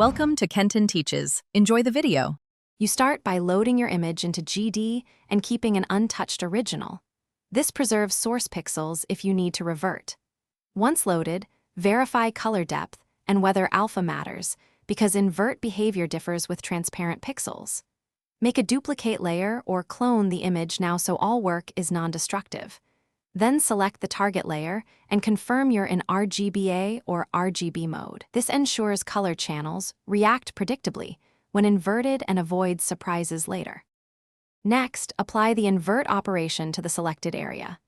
Welcome to Kenton Teaches. Enjoy the video. You start by loading your image into GD and keeping an untouched original. This preserves source pixels if you need to revert. Once loaded, verify color depth and whether alpha matters, because invert behavior differs with transparent pixels. Make a duplicate layer or clone the image now so all work is non-destructive. Then select the target layer and confirm you're in RGBA or RGB mode. This ensures color channels react predictably when inverted and avoids surprises later. Next, apply the invert operation to the selected area.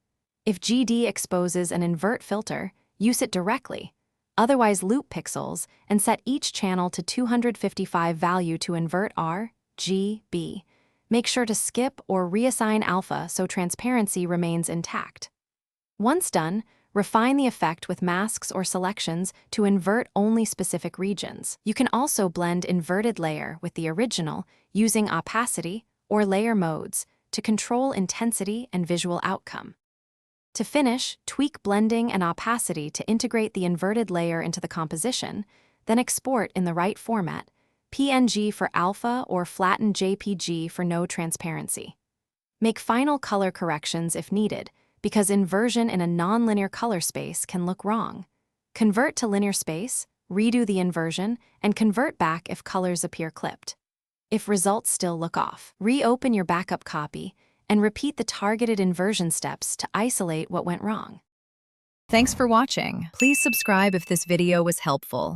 If GD exposes an invert filter, use it directly. Otherwise, loop pixels and set each channel to 255 value to invert RGB. Make sure to skip or reassign alpha so transparency remains intact. Once done, refine the effect with masks or selections to invert only specific regions. You can also blend inverted layer with the original using opacity or layer modes to control intensity and visual outcome. To finish, tweak blending and opacity to integrate the inverted layer into the composition, then export in the right format, PNG for alpha or flattened JPG for no transparency. Make final color corrections if needed, because inversion in a nonlinear color space can look wrong. Convert to linear space, redo the inversion, and convert back if colors appear clipped. If results still look off, reopen your backup copy and repeat the targeted inversion steps to isolate what went wrong. Thanks for watching. Please subscribe if this video was helpful.